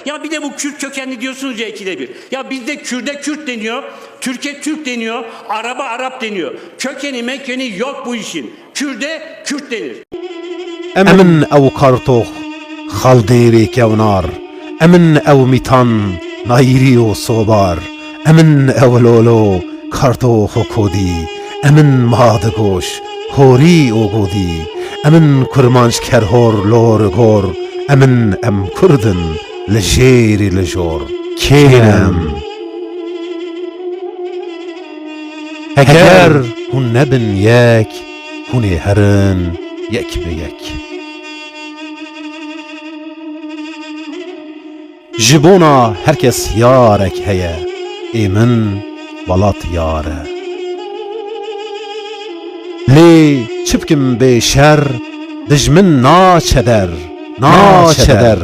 Ya bir de bu Kürt kökenli diyorsunuz ya ikide bir. Ya bizde Kürt'e Kürt deniyor, Türk'e Türk deniyor, Arap'a Arap deniyor. Kökeni mekeni yok bu işin. Kürt'e Kürt denir. Emin ev kartoh khalderi kevnar, emin ev mitan nayri o sobar, emin ev lolo kartoh kodi, emin madgoş hori o godi, emin kurmanç kerhor lor gor, emin em kurdin lejeri lejor kenem. Eger hun nebin yek, huni herin yek be yek. Jibona herkes yarek heye, emin valat yare. Lê çipkim bêşer, dijmin naçeder, naçeder.